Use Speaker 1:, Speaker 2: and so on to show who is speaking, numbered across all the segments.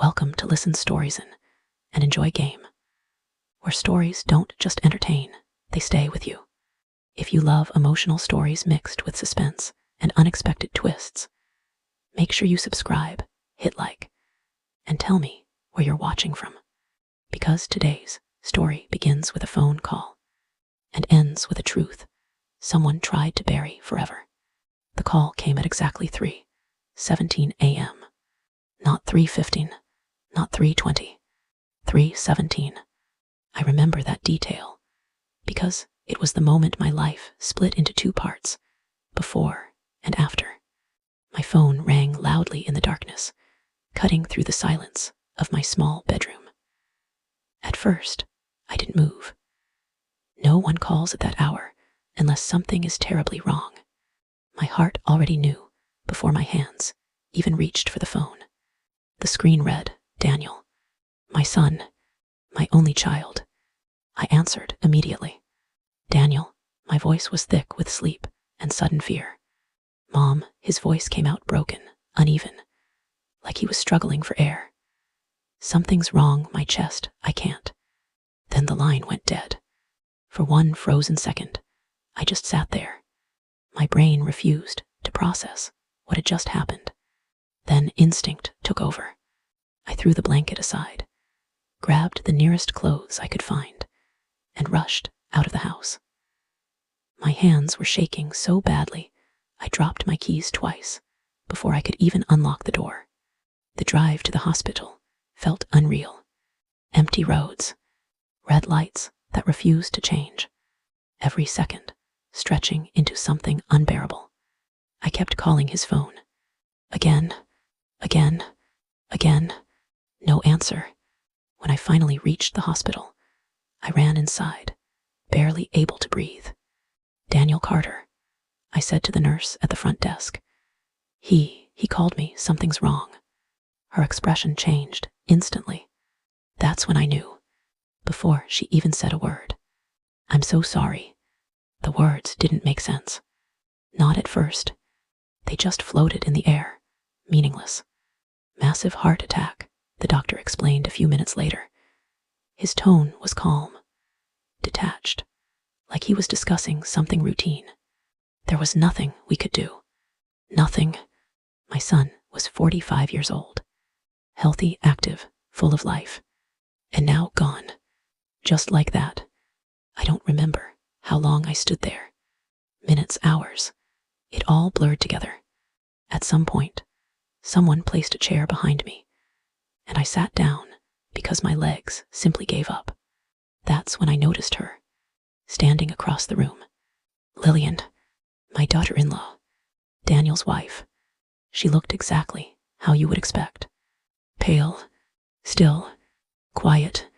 Speaker 1: Welcome to Listen Storyzen and Enjoy Game, where stories don't just entertain, they stay with you. If you love emotional stories mixed with suspense and unexpected twists, make sure you subscribe, hit like, and tell me where you're watching from. Because today's story begins with a phone call and ends with a truth someone tried to bury forever. The call came at exactly 3:17 a.m. Not 3:15, not 3:20, 3:17. I remember that detail because it was the moment my life split into two parts, before and after. My phone rang loudly in the darkness, cutting through the silence of my small bedroom. At first, I didn't move. No one calls at that hour unless something is terribly wrong. My heart already knew before my hands even reached for the phone. The screen read, "Daniel, my son, my only child." I answered immediately. "Daniel," my voice was thick with sleep and sudden fear. "Mom," his voice came out broken, uneven, like he was struggling for air. "Something's wrong, my chest, I can't." Then the line went dead. For one frozen second, I just sat there. My brain refused to process what had just happened. Then instinct took over. I threw the blanket aside, grabbed the nearest clothes I could find, and rushed out of the house. My hands were shaking so badly, I dropped my keys twice before I could even unlock the door. The drive to the hospital felt unreal. Empty roads, red lights that refused to change, every second stretching into something unbearable. I kept calling his phone. Again, again, again. No answer. When I finally reached the hospital, I ran inside, barely able to breathe. "Daniel Carter," I said to the nurse at the front desk. He called me. "Something's wrong." Her expression changed instantly. That's when I knew, before she even said a word. "I'm so sorry." The words didn't make sense. Not at first. They just floated in the air, meaningless. "Massive heart attack," the doctor explained a few minutes later. His tone was calm, detached, like he was discussing something routine. There was nothing we could do. Nothing. My son was 45 years old, healthy, active, full of life, and now gone. Just like that. I don't remember how long I stood there. Minutes, hours. It all blurred together. At some point, someone placed a chair behind me, and I sat down because my legs simply gave up. That's when I noticed her, standing across the room. Lillian, my daughter-in-law, Daniel's wife. She looked exactly how you would expect. Pale, still, quiet.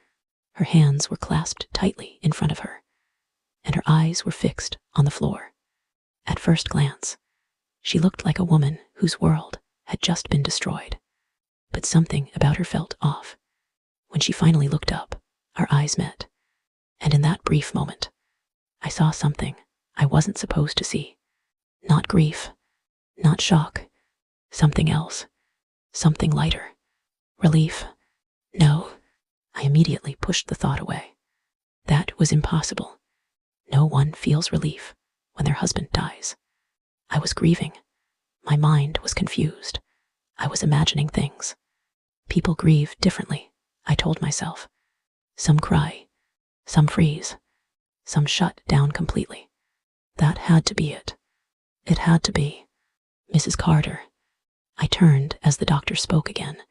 Speaker 1: Her hands were clasped tightly in front of her, and her eyes were fixed on the floor. At first glance, she looked like a woman whose world had just been destroyed. But something about her felt off. When she finally looked up, our eyes met. And in that brief moment, I saw something I wasn't supposed to see. Not grief, not shock, something else, something lighter. Relief. No. I immediately pushed the thought away. That was impossible. No one feels relief when their husband dies. I was grieving. My mind was confused. I was imagining things. People grieve differently, I told myself. Some cry, some freeze, some shut down completely. That had to be it. It had to be. "Mrs. Carter." I turned as the doctor spoke again,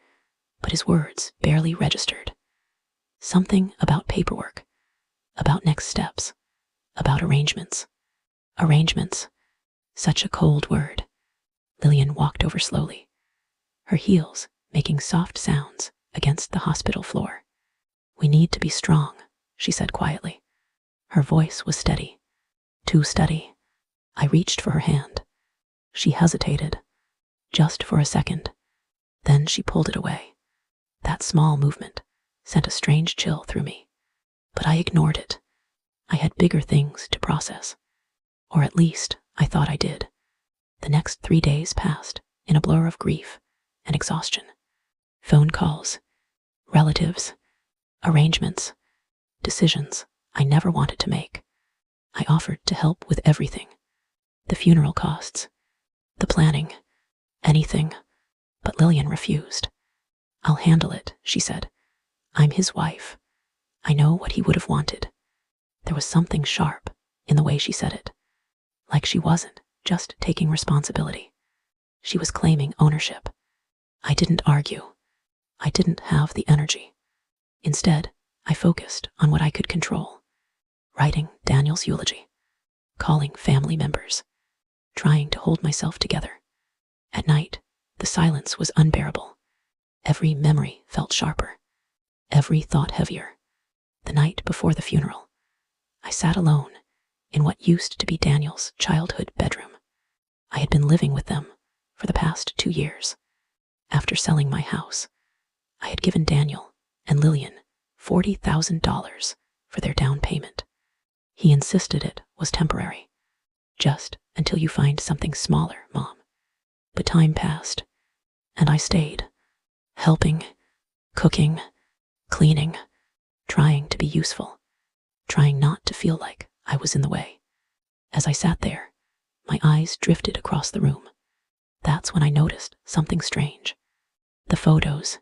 Speaker 1: but his words barely registered. Something about paperwork, about next steps, about arrangements. Arrangements. Such a cold word. Lillian walked over slowly, her heels making soft sounds against the hospital floor. "We need to be strong," she said quietly. Her voice was steady, too steady. I reached for her hand. She hesitated, just for a second. Then she pulled it away. That small movement sent a strange chill through me. But I ignored it. I had bigger things to process. Or at least, I thought I did. The next 3 days passed in a blur of grief and exhaustion. Phone calls, relatives, arrangements, decisions I never wanted to make. I offered to help with everything, the funeral costs, the planning, anything, but Lillian refused. "I'll handle it," she said. "I'm his wife. I know what he would have wanted." There was something sharp in the way she said it, like she wasn't just taking responsibility. She was claiming ownership. I didn't argue. I didn't have the energy. Instead, I focused on what I could control: writing Daniel's eulogy, calling family members, trying to hold myself together. At night, the silence was unbearable. Every memory felt sharper, every thought heavier. The night before the funeral, I sat alone in what used to be Daniel's childhood bedroom. I had been living with them for the past 2 years. After selling my house, I had given Daniel and Lillian $40,000 for their down payment. He insisted it was temporary, just until you find something smaller, Mom. But time passed, and I stayed, helping, cooking, cleaning, trying to be useful, trying not to feel like I was in the way. As I sat there, my eyes drifted across the room. That's when I noticed something strange. The photos,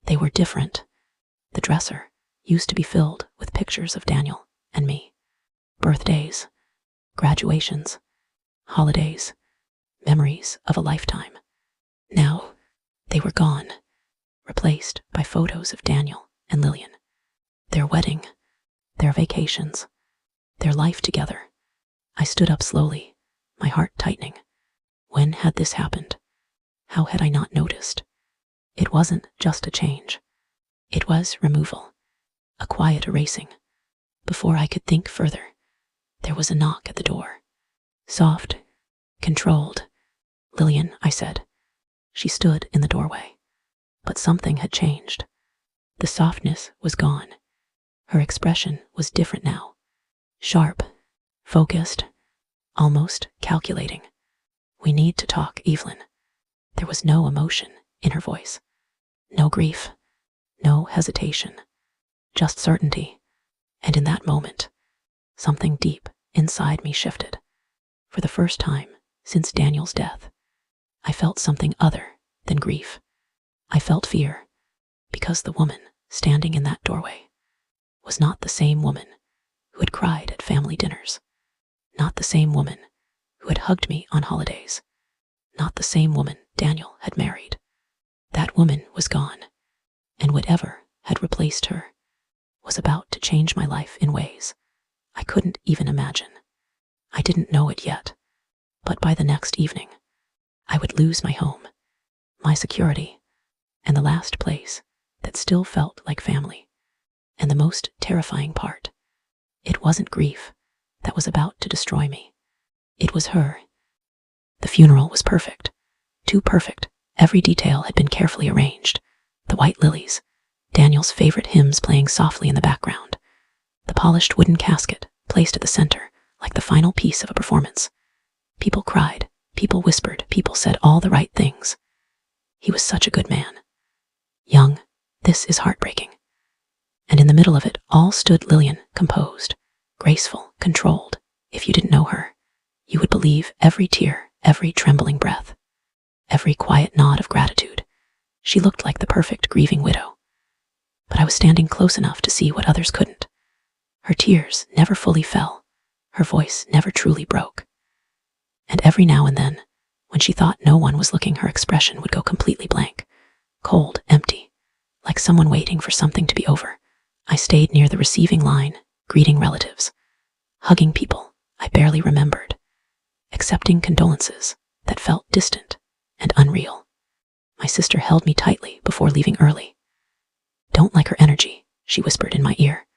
Speaker 1: they were different. The dresser used to be filled with pictures of Daniel and me. Birthdays, graduations, holidays, memories of a lifetime. Now, they were gone, replaced by photos of Daniel and Lillian. Their wedding, their vacations, their life together. I stood up slowly, my heart tightening. When had this happened? How had I not noticed? It wasn't just a change. It was removal, a quiet erasing. Before I could think further, there was a knock at the door. Soft, controlled. "Lillian," I said. She stood in the doorway. But something had changed. The softness was gone. Her expression was different now. Sharp, focused, almost calculating. "We need to talk, Evelyn." There was no emotion in her voice. No grief, no hesitation, just certainty. And in that moment, something deep inside me shifted. For the first time since Daniel's death, I felt something other than grief. I felt fear, because the woman standing in that doorway was not the same woman who had cried at family dinners, not the same woman who had hugged me on holidays, not the same woman Daniel had married. That woman was gone, and whatever had replaced her was about to change my life in ways I couldn't even imagine. I didn't know it yet, but by the next evening, I would lose my home, my security, and the last place that still felt like family. And the most terrifying part, it wasn't grief that was about to destroy me. It was her. The funeral was perfect, too perfect. Every detail had been carefully arranged. The white lilies, Daniel's favorite hymns playing softly in the background, the polished wooden casket placed at the center like the final piece of a performance. People cried, people whispered, people said all the right things. He was such a good man. Young, this is heartbreaking. And in the middle of it all stood Lillian, composed, graceful, controlled. If you didn't know her, you would believe every tear, every trembling breath, every quiet nod of gratitude. She looked like the perfect grieving widow. But I was standing close enough to see what others couldn't. Her tears never fully fell. Her voice never truly broke. And every now and then, when she thought no one was looking, her expression would go completely blank, cold, empty, like someone waiting for something to be over. I stayed near the receiving line, greeting relatives, hugging people I barely remembered, accepting condolences that felt distant and unreal. My sister held me tightly before leaving early. "Don't like her energy," she whispered in my ear.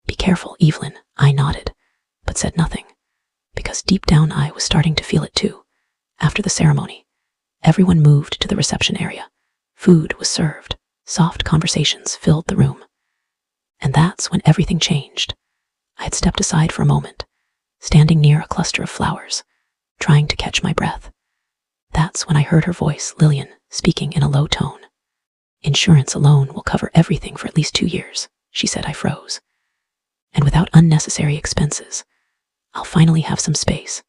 Speaker 1: "Be careful, Evelyn," I nodded, but said nothing, because deep down I was starting to feel it too. After the ceremony, everyone moved to the reception area. Food was served. Soft conversations filled the room. And that's when everything changed. I had stepped aside for a moment, standing near a cluster of flowers, trying to catch my breath. That's when I heard her voice, Lillian, speaking in a low tone. Insurance alone will cover everything for at least 2 years, she said. I froze. And without unnecessary expenses, I'll finally have some space.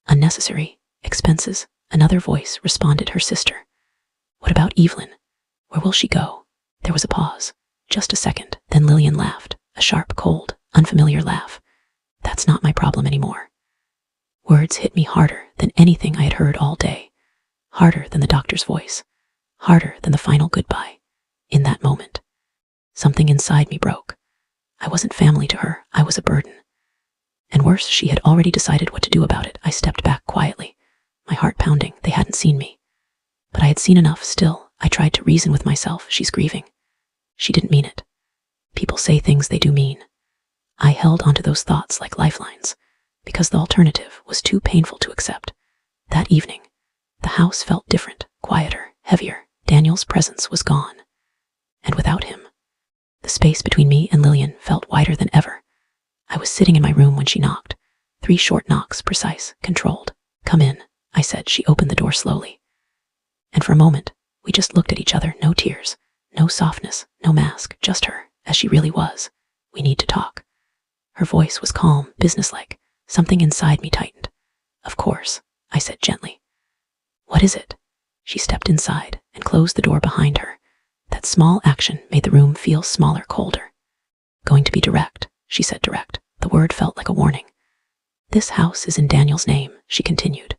Speaker 1: Unnecessary expenses, another voice responded, her sister. What about Evelyn? Where will she go? There was a pause. Just a second, then Lillian laughed, a sharp, cold, unfamiliar laugh. That's not my problem anymore. Words hit me harder than anything I had heard all day, harder than the doctor's voice, harder than the final goodbye. In that moment, something inside me broke. I wasn't family to her, I was a burden. And worse, she had already decided what to do about it. I stepped back quietly, my heart pounding. They hadn't seen me. But I had seen enough. Still, I tried to reason with myself. She's grieving. She didn't mean it. People say things they do mean. I held onto those thoughts like lifelines, because the alternative was too painful to accept. That evening, the house felt different, quieter, heavier. Daniel's presence was gone. And without him, the space between me and Lillian felt wider than ever. I was sitting in my room when she knocked. 3 short knocks, precise, controlled. Come in, I said. She opened the door slowly. And for a moment, we just looked at each other. No tears, no softness, no mask, just her, as she really was. We need to talk. Her voice was calm, businesslike. Something inside me tightened. Of course, I said gently. What is it? She stepped inside and closed the door behind her. That small action made the room feel smaller, colder. Going to be direct, she said. Direct. The word felt like a warning. This house is in Daniel's name, she continued.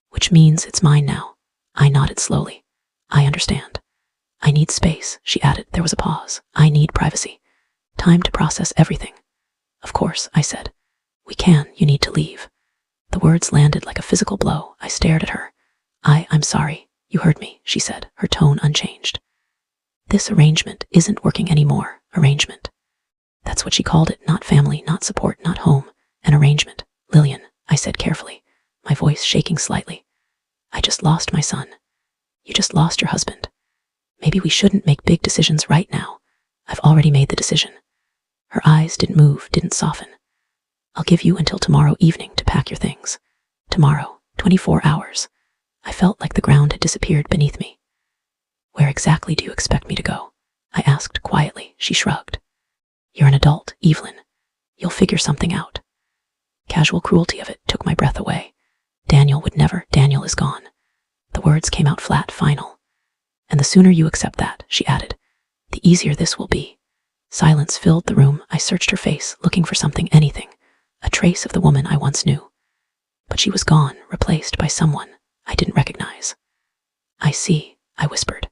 Speaker 1: Which means it's mine now. I nodded slowly. I understand. I need space, she added. There was a pause. I need privacy. Time to process everything. Of course, I said. You need to leave. The words landed like a physical blow. I stared at her. I'm sorry. You heard me, she said, her tone unchanged. This arrangement isn't working anymore. Arrangement. That's what she called it. Not family, not support, not home. An arrangement. Lillian, I said carefully, my voice shaking slightly. I just lost my son. You just lost your husband. Maybe we shouldn't make big decisions right now. I've already made the decision. Her eyes didn't move, didn't soften. I'll give you until tomorrow evening to pack your things. Tomorrow, 24 hours. I felt like the ground had disappeared beneath me. Where exactly do you expect me to go? I asked quietly. She shrugged. You're an adult, Evelyn. You'll figure something out. Casual cruelty of it took my breath away. Daniel would never. Daniel is gone. The words came out flat, final. And the sooner you accept that, she added, the easier this will be. Silence filled the room. I searched her face, looking for something, anything, a trace of the woman I once knew. But she was gone, replaced by someone I didn't recognize. I see, I whispered.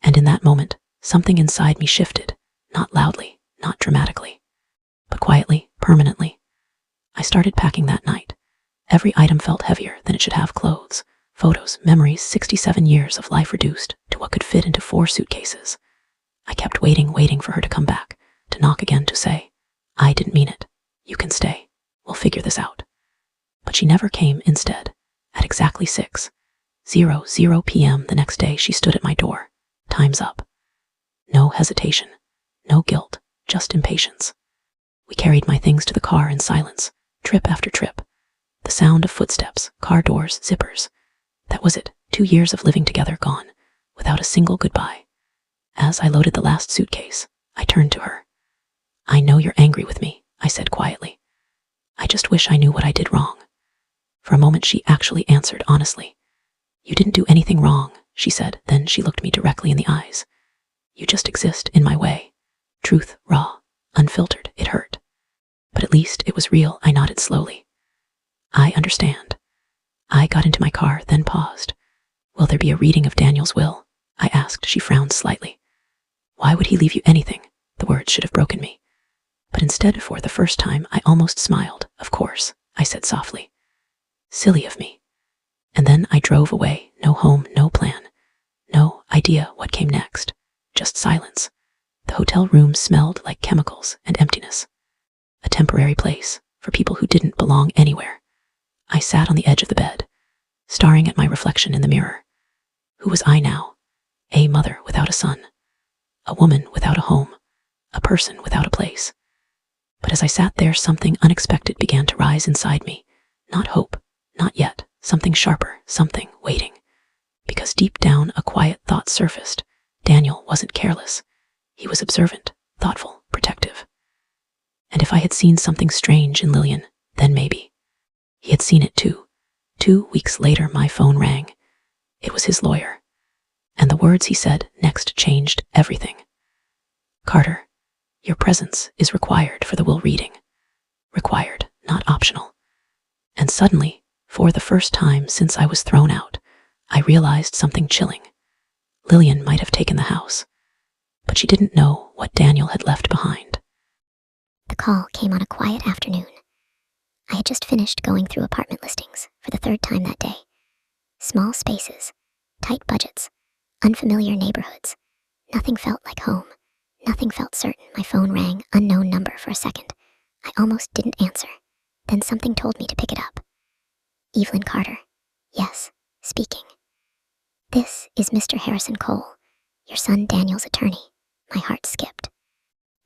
Speaker 1: And in that moment, something inside me shifted, not loudly, not dramatically, but quietly, permanently. I started packing that night. Every item felt heavier than it should have. Clothes, photos, memories, 67 years of life reduced to what could fit into 4 suitcases. I kept waiting for her to come back, to knock again, to say, I didn't mean it. You can stay. We'll figure this out. But she never came. Instead, at exactly 6:00 p.m. the next day, she stood at my door. Time's up. No hesitation, no guilt, just impatience. We carried my things to the car in silence, trip after trip. The sound of footsteps, car doors, zippers. That was it. 2 years of living together gone, without a single goodbye. As I loaded the last suitcase, I turned to her. I know you're angry with me, I said quietly. I just wish I knew what I did wrong. For a moment she actually answered honestly. You didn't do anything wrong, she said. Then she looked me directly in the eyes. You just exist in my way. Truth, raw, unfiltered. It hurt. But at least it was real. I nodded slowly. I understand. I got into my car, then paused. Will there be a reading of Daniel's will? I asked. She frowned slightly. Why would he leave you anything? The words should have broken me. But instead, for the first time, I almost smiled. Of course, I said softly. Silly of me. And then I drove away. No home, no plan. No idea what came next. Just silence. The hotel room smelled like chemicals and emptiness. A temporary place for people who didn't belong anywhere. I sat on the edge of the bed, staring at my reflection in the mirror. Who was I now? A mother without a son. A woman without a home. A person without a place. But as I sat there, something unexpected began to rise inside me. Not hope, not yet. Something sharper, something waiting. Because deep down, a quiet thought surfaced. Daniel wasn't careless. He was observant, thoughtful, protective. And if I had seen something strange in Lillian, then maybe. He had seen it too. 2 weeks later, my phone rang. It was his lawyer. And the words he said next changed everything. "Carter, your presence is required for the will reading. Required, not optional." And suddenly, for the first time since I was thrown out, I realized something chilling. Lillian might have taken the house, but she didn't know what Daniel had left behind.
Speaker 2: The call came on a quiet afternoon. I had just finished going through apartment listings for the third time that day. Small spaces, tight budgets, unfamiliar neighborhoods. Nothing felt like home. Nothing felt certain. My phone rang, unknown number for a second. I almost didn't answer. Then something told me to pick it up. Evelyn Carter. Yes, speaking. "This is Mr. Harrison Cole, your son Daniel's attorney." My heart skipped.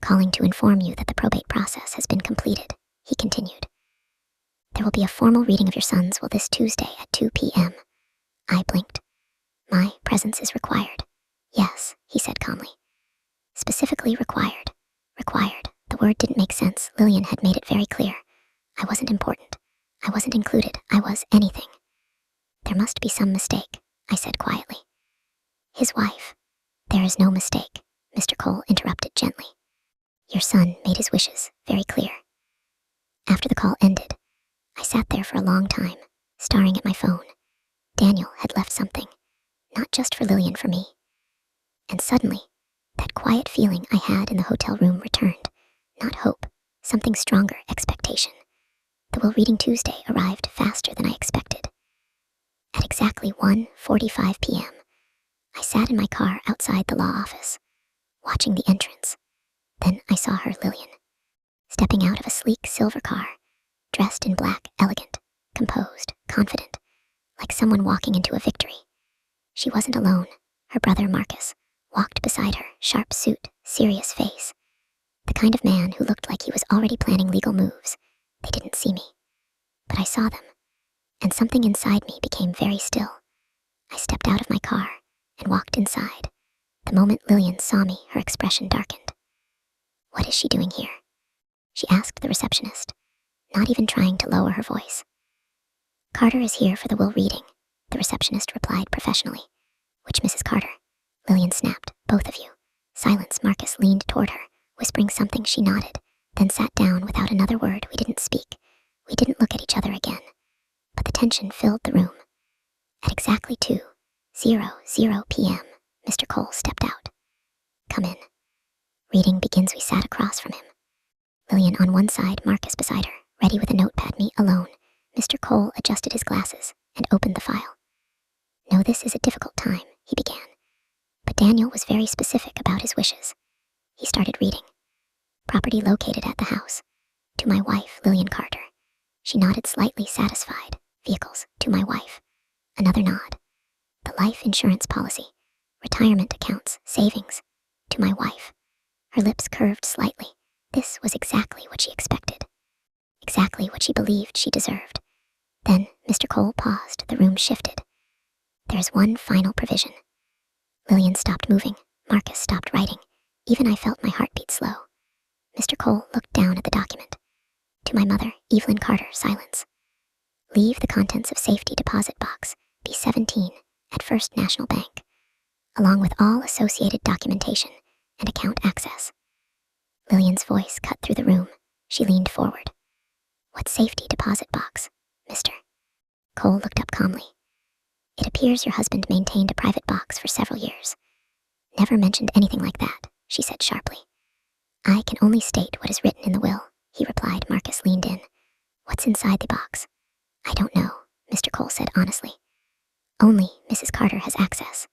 Speaker 2: "Calling to inform you that the probate process has been completed," he continued. "There will be a formal reading of your son's will this Tuesday at 2 p.m. I blinked. "My presence is required." "Yes," he said calmly. "Specifically required." Required. The word didn't make sense. Lillian had made it very clear. I wasn't important. I wasn't included. I was anything. "There must be some mistake," I said quietly. "His wife." "There is no mistake," Mr. Cole interrupted gently. "Your son made his wishes very clear." After the call ended, I sat there for a long time, staring at my phone. Daniel had left something, not just for Lillian, for me. And suddenly, that quiet feeling I had in the hotel room returned. Not hope, something stronger, expectation. The will reading Tuesday arrived faster than I expected. At exactly 1:45 p.m., I sat in my car outside the law office, watching the entrance. Then I saw her, Lillian, stepping out of a sleek silver car, dressed in black, elegant, composed, confident, like someone walking into a victory. She wasn't alone. Her brother, Marcus, walked beside her, sharp suit, serious face. The kind of man who looked like he was already planning legal moves. They didn't see me, but I saw them, and something inside me became very still. I stepped out of my car and walked inside. The moment Lillian saw me, her expression darkened. "What is she doing here?" she asked the receptionist, not even trying to lower her voice. "Carter is here for the will reading," the receptionist replied professionally. "Which Mrs. Carter?" Lillian snapped. "Both of you." Silence. Marcus leaned toward her, whispering something. She nodded, then sat down without another word. We didn't speak. We didn't look at each other again. But the tension filled the room. At exactly 2:00 p.m., Mr. Cole stepped out. "Come in." "Reading begins." We sat across from him. Lillian on one side, Marcus beside her, ready with a notepad. Me alone. Mr. Cole adjusted his glasses and opened the file. "No, this is a difficult time," he began. But Daniel was very specific about his wishes. He started reading. "Property located at the house. To my wife, Lillian Carter." She nodded slightly, satisfied. "Vehicles. To my wife." Another nod. "The life insurance policy. Retirement accounts. Savings. To my wife." Her lips curved slightly. This was exactly what she expected. Exactly what she believed she deserved. Then Mr. Cole paused. The room shifted. "There's one final provision." Lillian stopped moving. Marcus stopped writing. Even I felt my heart beat slow. Mr. Cole looked down at the document. "To my mother, Evelyn Carter." Silence. "Leave the contents of safety deposit box, B17, at First National Bank, along with all associated documentation and account access." Lillian's voice cut through the room. She leaned forward. "What safety deposit box, Mr.?" Cole looked up calmly. "It appears your husband maintained a private box for several years." "Never mentioned anything like that," she said sharply. "I can only state what is written in the will," he replied. Marcus leaned in. "What's inside the box?" "I don't know," Mr. Cole said honestly. "Only Mrs. Carter has access."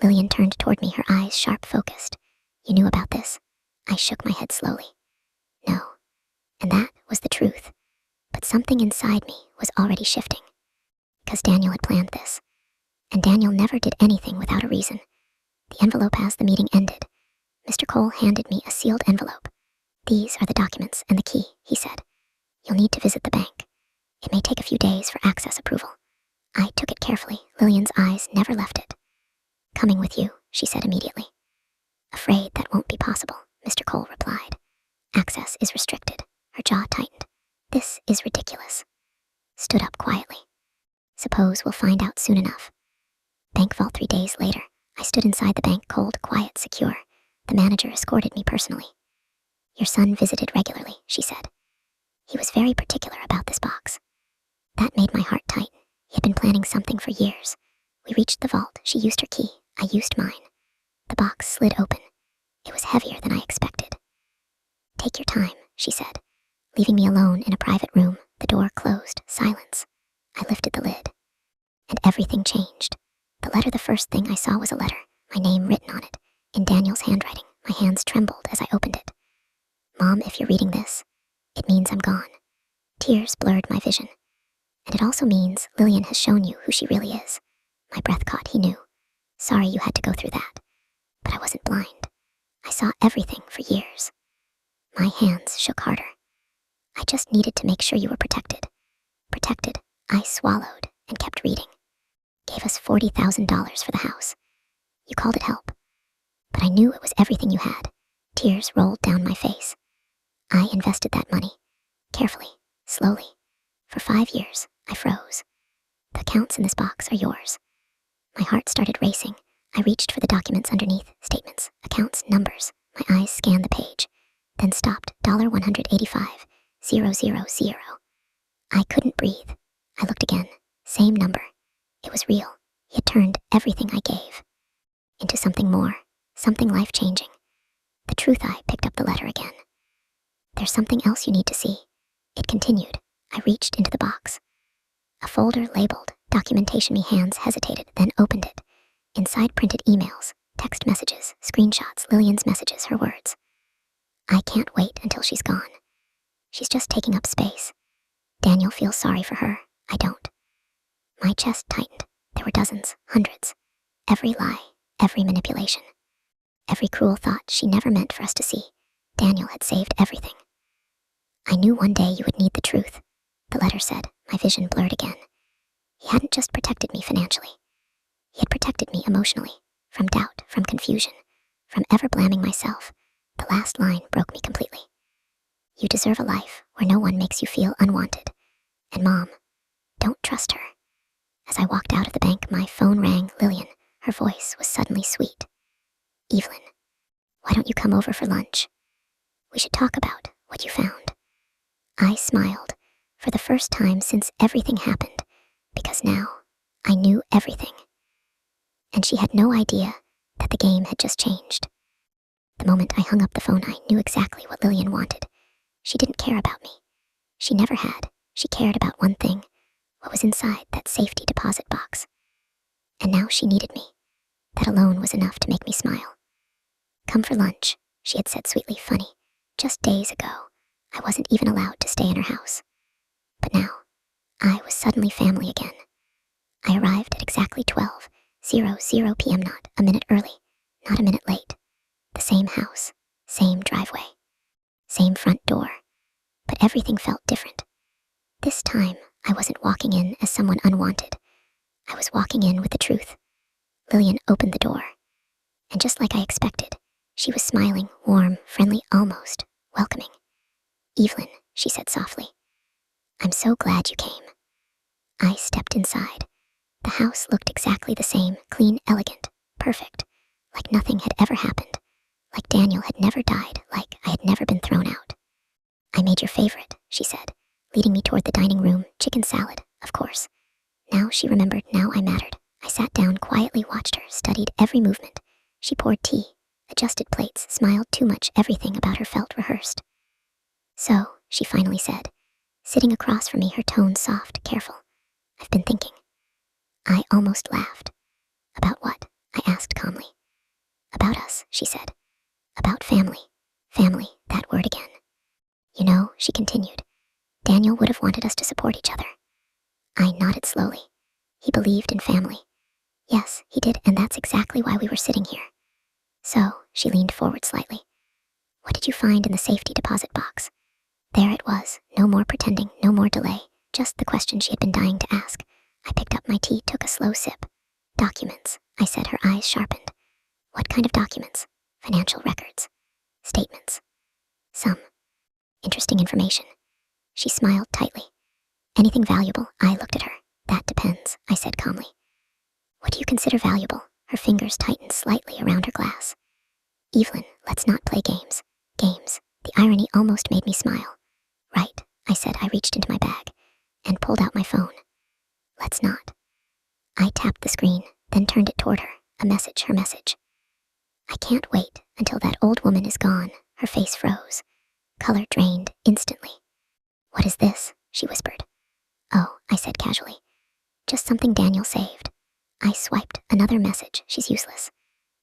Speaker 2: Lillian turned toward me, her eyes sharp, focused. "You knew about this?" I shook my head slowly. "No." And that was the truth. But something inside me was already shifting. Because Daniel had planned this. And Daniel never did anything without a reason. The envelope. As the meeting ended, Mr. Cole handed me a sealed envelope. "These are the documents and the key," he said. "You'll need to visit the bank. It may take a few days for access approval." I took it carefully. Lillian's eyes never left it. "Coming with you," she said immediately. Afraid that won't be possible, Mr. Cole replied. Access is restricted. Her jaw tightened. This is ridiculous. Stood up quietly. Suppose we'll find out soon enough. Bank vault 3 days later. I stood inside the bank, cold, quiet, secure. The manager escorted me personally. Your son visited regularly, she said. He was very particular about this box. That made my heart tighten. He had been planning something for years. We reached the vault. She used her key. I used mine. The box slid open. It was heavier than I expected. Take your time, she said, leaving me alone in a private room. The door closed. Silence. I lifted the lid. And everything changed. The first thing I saw was a letter, my name written on it, in Daniel's handwriting. My hands trembled as I opened it. Mom, if you're reading this, it means I'm gone. Tears blurred my vision. And it also means Lillian has shown you who she really is. My breath caught. He knew. Sorry you had to go through that. But I wasn't blind. I saw everything for years. My hands shook harder. I just needed to make sure you were protected. Protected. I swallowed and kept reading. Gave us $40,000 for the house. You called it help. But I knew it was everything you had. Tears rolled down my face. I invested that money. Carefully. Slowly. For 5 years, I froze. The accounts in this box are yours. My heart started racing. I reached for the documents underneath. Statements, accounts, numbers. My eyes scanned the page, then stopped. $185,000. I couldn't breathe. I looked again. Same number. It was real. He had turned everything I gave into something more, something life-changing. The truth. I picked up the letter again. There's something else you need to see. It continued. I reached into the box. A folder labeled documentation. My hands hesitated, then opened it. Inside, printed emails, text messages, screenshots, Lillian's messages, her words. I can't wait until she's gone. She's just taking up space. Daniel feels sorry for her. I don't. My chest tightened. There were dozens, hundreds. Every lie, every manipulation. Every cruel thought she never meant for us to see. Daniel had saved everything. I knew one day you would need the truth. The letter said. My vision blurred again. He hadn't just protected me financially. He had protected me emotionally, from doubt, from confusion, from ever blaming myself. The last line broke me completely. You deserve a life where no one makes you feel unwanted. And Mom, don't trust her. As I walked out of the bank, my phone rang. Lillian. Her voice was suddenly sweet. Evelyn, why don't you come over for lunch? We should talk about what you found. I smiled, for the first time since everything happened, because now I knew everything. And she had no idea that the game had just changed. The moment I hung up the phone, I knew exactly what Lillian wanted. She didn't care about me. She never had. She cared about one thing, what was inside that safety deposit box. And now she needed me. That alone was enough to make me smile. Come for lunch, she had said sweetly. Funny, just days ago, I wasn't even allowed to stay in her house. But now, I was suddenly family again. I arrived at exactly 12:00 p.m., not a minute early, not a minute late. The same house, same driveway, same front door. But everything felt different. This time, I wasn't walking in as someone unwanted. I was walking in with the truth. Lillian opened the door. And just like I expected, she was smiling, warm, friendly, almost welcoming. Evelyn, she said softly. I'm so glad you came. I stepped inside. The house looked exactly the same, clean, elegant, perfect, like nothing had ever happened, like Daniel had never died, like I had never been thrown out. I made your favorite, she said, leading me toward the dining room. Chicken salad, of course. Now she remembered, now I mattered. I sat down, quietly watched her, studied every movement. She poured tea, adjusted plates, smiled too much. Everything about her felt rehearsed. So, she finally said, sitting across from me, her tone soft, careful. I've been thinking. I almost laughed. About what? I asked calmly. About us, she said. About family. Family, that word again. You know, she continued, Daniel would have wanted us to support each other. I nodded slowly. He believed in family. Yes, he did, and that's exactly why we were sitting here. So, she leaned forward slightly. What did you find in the safety deposit box? There it was, no more pretending, no more delay, just the question she had been dying to ask. I picked up my tea, took a slow sip. Documents, I said, her eyes sharpened. What kind of documents? financial records, statements, some interesting information. She smiled tightly. Anything valuable? I looked at her. That depends, I said calmly. What do you consider valuable? Her fingers tightened slightly around her glass. Evelyn, let's not play games. Games. The irony almost made me smile. Right, I said. I reached into my bag and pulled out my phone. Let's not. I tapped the screen, then turned it toward her. A message, her message. I can't wait until that old woman is gone. Her face froze. Color drained instantly. What is this? She whispered. Oh, I said casually. Just something Daniel saved. I swiped. Another message. She's useless.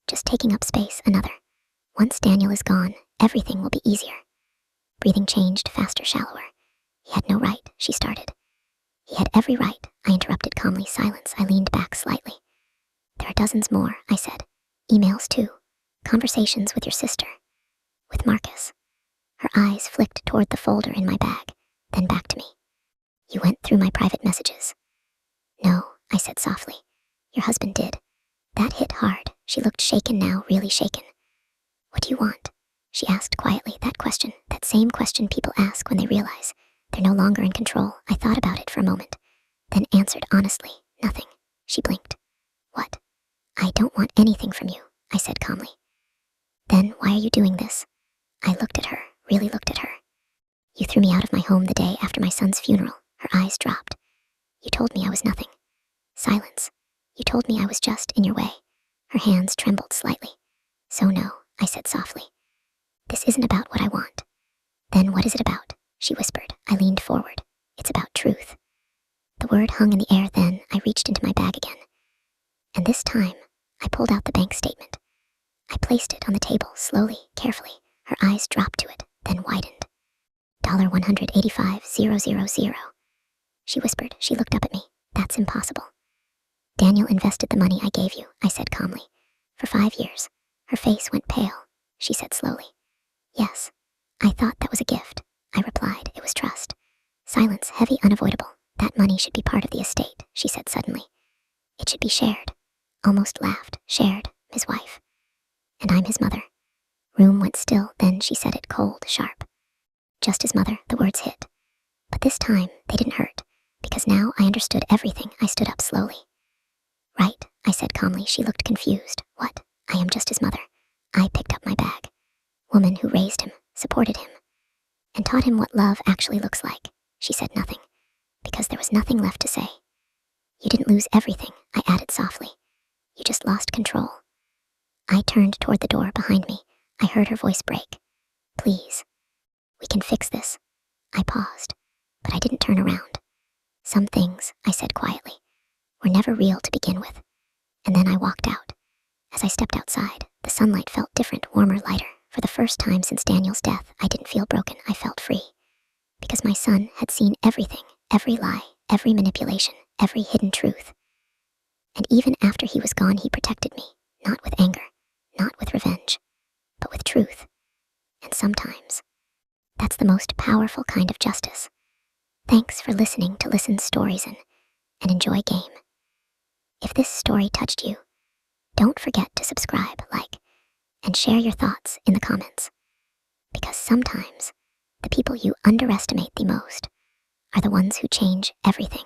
Speaker 2: Just taking up space. Another. Once Daniel is gone, everything will be easier. Breathing changed, faster, shallower. He had no right, she started. He had every right, I interrupted calmly. Silence. I leaned back slightly. There are dozens more, I said. Emails too. Conversations with your sister. With Marcus. Her eyes flicked toward the folder in my bag, then back to me. You went through my private messages. No, I said softly. Your husband did. That hit hard. She looked shaken now, really shaken. What do you want? She asked quietly. That question, that same question people ask when they realize they're no longer in control. I thought about it for a moment, then answered honestly. Nothing. She blinked. What? I don't want anything from you, I said calmly. Then why are you doing this? I looked at her, really looked at her. You threw me out of my home the day after my son's funeral. Her eyes dropped. You told me I was nothing. Silence. You told me I was just in your way. Her hands trembled slightly. So no, I said softly. This isn't about what I want. Then what is it about? She whispered. I leaned forward. It's about truth. The word hung in the air. Then I reached into my bag again. And this time, I pulled out the bank statement. I placed it on the table, slowly, carefully. Her eyes dropped to it, then widened. $185,000. She whispered. She looked up at me. That's impossible. Daniel invested the money I gave you, I said calmly. For 5 years. Her face went pale. She said slowly. Yes. I thought that was a gift. I replied. It was trust. Silence, heavy, unavoidable. That money should be part of the estate, she said suddenly. It should be shared. Almost laughed. Shared, his wife. And I'm his mother. Room went still. Then she said it cold, sharp. Just his mother, the words hit. But this time, they didn't hurt, because now I understood everything. I stood up slowly. Right, I said calmly. She looked confused. What? I am just his mother. I picked up my bag. Woman who raised him, supported him, and taught him what love actually looks like. She said nothing, because there was nothing left to say. You didn't lose everything, I added softly. You just lost control. I turned toward the door behind me. I heard her voice break. Please. We can fix this. I paused, but I didn't turn around. Some things, I said quietly, were never real to begin with. And then I walked out. As I stepped outside, the sunlight felt different, warmer, lighter. For the first time since Daniel's death, I didn't feel broken. I felt free. Because my son had seen everything, every lie, every manipulation, every hidden truth. And even after he was gone, he protected me, not with anger, not with revenge, but with truth. And sometimes, that's the most powerful kind of justice. Thanks for listening to Storyzen, and enjoy game. If this story touched you, don't forget to subscribe, like, and share your thoughts in the comments. Because sometimes, the people you underestimate the most are the ones who change everything.